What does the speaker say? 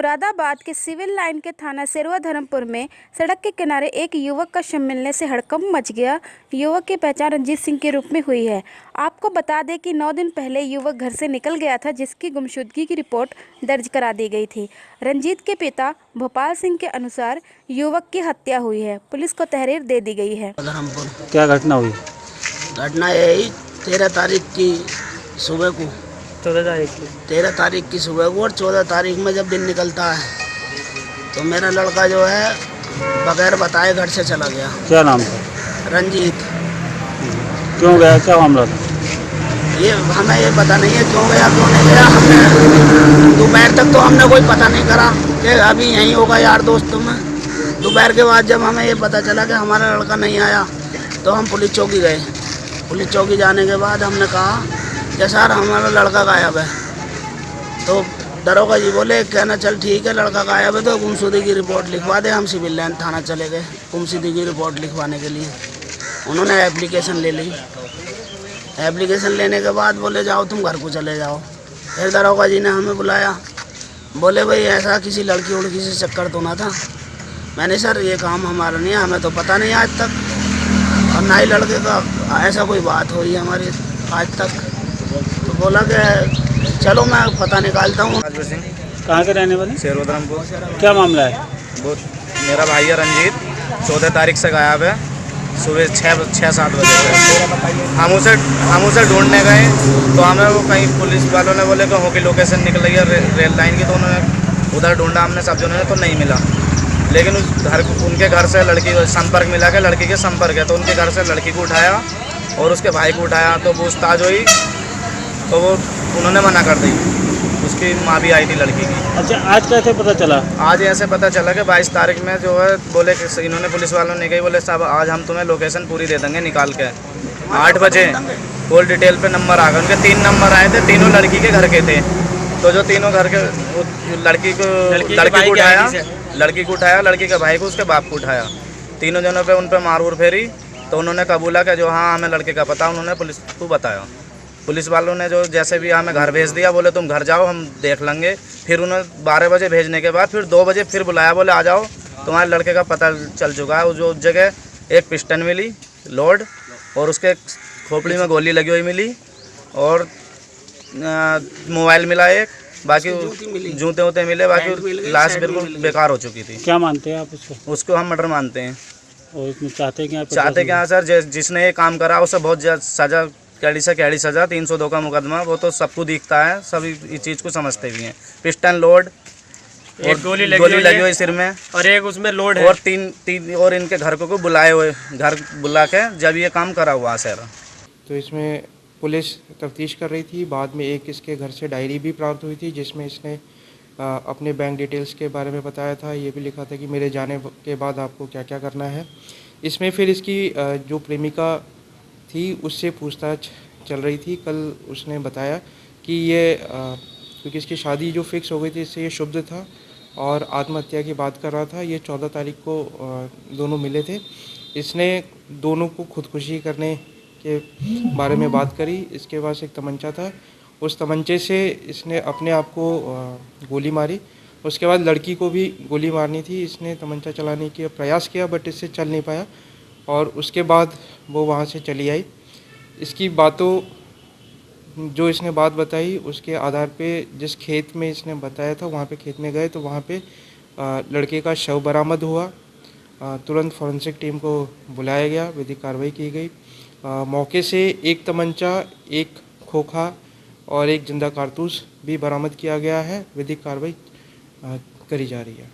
मुरादाबाद के civil line के थाना सेरुआ धर्मपुर में सड़क के किनारे एक युवक का शव मिलने से हड़कंप मच गया। युवक की पहचान रंजीत सिंह के रूप में हुई है। आपको बता दें कि 9 दिन पहले युवक घर से निकल गया था, जिसकी गुमशुदगी की रिपोर्ट दर्ज करा दी गई थी। रंजीत के पिता भोपाल सिंह के अनुसार युवक की हत्या हुई है। पुलिस को तहरीर दे दी गई है। क्या घटना हुई? घटना यही 13 तारीख की सुबह को 13 तारीख की सुबह को और 14 तारीख में जब दिन निकलता है तो मेरा लड़का जो है बगैर बताए घर से चला गया। क्या नाम था? रंजीत। क्यों गया, क्या मामला था? ये हमें ये पता नहीं है क्यों गया क्यों नहीं गया। हमने दोपहर तक तो हमने कोई पता नहीं करा कि अभी यहीं होगा यार दोस्तों में। दोपहर के बाद जब हमें ये पता चला कि हमारा लड़का नहीं आया तो हम पुलिस चौकी गए। पुलिस चौकी जाने के बाद हमने कहा कि सर हमारा लड़का गायब है। तो दरोगा जी बोले कहना चल ठीक है, लड़का गायब है तो गुमशुदगी की रिपोर्ट लिखवा दे। हम सिविल लाइन थाना चले गए गुमशुदगी की रिपोर्ट लिखवाने के लिए। उन्होंने एप्लीकेशन ले ली। एप्लीकेशन लेने के बाद बोले जाओ तुम घर को चले जाओ। फिर दरोगा जी ने हमें बुलाया, बोले भाई ऐसा किसी लड़की उड़की से चक्कर तो ना था। मैंने सर ये काम हमारा नहीं है, हमें तो पता नहीं आज तक, और ना ही लड़के का ऐसा कोई बात हुई हमारी आज तक। तो बोला कि चलो मैं पता निकालता हूँ। कहाँ के रहने वाले? सेरुआ धर्मपुर। क्या मामला है? वो मेरा भाई है रंजीत, 14 तारीख से गायब है। सुबह 6-7 बजे से हम उसे ढूंढने गए तो हमें वो कहीं पुलिस वालों ने बोले कि हो की लोकेशन निकल रही है रेल लाइन की, तो उन्होंने उधर ढूंढा हमने सब जनों ने तो नहीं मिला। लेकिन उनके घर से लड़की संपर्क मिला के लड़की के संपर्क है, तो उनके घर से लड़की को उठाया और उसके भाई को उठाया। तो पूछताछ हुई तो वो उन्होंने मना कर दी। उसकी माँ भी आई थी लड़की की। अच्छा, आज कैसे पता चला? आज ऐसे पता चला कि 22 तारीख में जो है बोले कि इन्होंने पुलिस वालों ने कही, बोले साहब आज हम तुम्हें लोकेशन पूरी दे देंगे निकाल के। 8 बजे कॉल डिटेल पे नंबर आ गए उनके। 3 नंबर आए थे, तीनों लड़की के घर के थे। तो जो तीनों घर के लड़की को उठाया, लड़की के भाई को, उसके बाप को उठाया। तीनों जनों पे उन पर मार फेरी। तो उन्होंने कबूला कि जो हाँ हमें लड़के का पता, उन्होंने पुलिस को बताया। पुलिस वालों ने जो जैसे भी हमें घर भेज दिया, बोले तुम घर जाओ हम देख लेंगे। फिर उन्होंने 12 बजे भेजने के बाद फिर 2 बजे फिर बुलाया, बोले आ जाओ तुम्हारे लड़के का पता चल चुका है। जो जगह एक पिस्टन मिली लोड और उसके खोपड़ी में गोली लगी हुई मिली और मोबाइल मिला एक, बाकी जूते वूते मिले, बाकी लाश बिल्कुल बेकार हो चुकी थी। क्या मानते हैं आप उसको हम मर्डर मानते हैं। और इसमें चाहते क्या सर, जिसने ये काम करा उसे बहुत सजा, कैडी से कैडी सजा। 302 का मुकदमा, वो तो सबको दिखता है, सभी इस चीज़ को समझते भी हैं। पिस्टन लोड और गोली लगी हुई सिर में और एक उसमें लोड है और तीन और इनके घर को बुलाए हुए, घर बुला के जब ये काम करा हुआ सर। तो इसमें पुलिस तफ्तीश कर रही थी। बाद में एक इसके घर से डायरी भी प्राप्त हुई थी, जिसमें इसने अपने बैंक डिटेल्स के बारे में बताया था। ये भी लिखा था कि मेरे जाने के बाद आपको क्या क्या करना है। इसमें फिर इसकी जो प्रेमिका थी उससे पूछताछ चल रही थी। कल उसने बताया कि ये क्योंकि इसकी शादी जो फिक्स हो गई थी, इससे ये शुभ था और आत्महत्या की बात कर रहा था। ये 14 तारीख को दोनों मिले थे। इसने दोनों को खुदकुशी करने के बारे में बात करी। इसके पास एक तमंचा था, उस तमंचे से इसने अपने आप को गोली मारी। उसके बाद लड़की को भी गोली मारनी थी। इसने तमंचा चलाने का प्रयास किया बट इससे चल नहीं पाया और उसके बाद वो वहाँ से चली आई। इसकी बातों जो इसने बात बताई उसके आधार पे जिस खेत में इसने बताया था वहाँ पे खेत में गए तो वहाँ पे लड़के का शव बरामद हुआ। तुरंत फॉरेंसिक टीम को बुलाया गया, विधिक कार्रवाई की गई। मौके से एक तमंचा, एक खोखा और एक जिंदा कारतूस भी बरामद किया गया है। विधिक कार्रवाई करी जा रही है।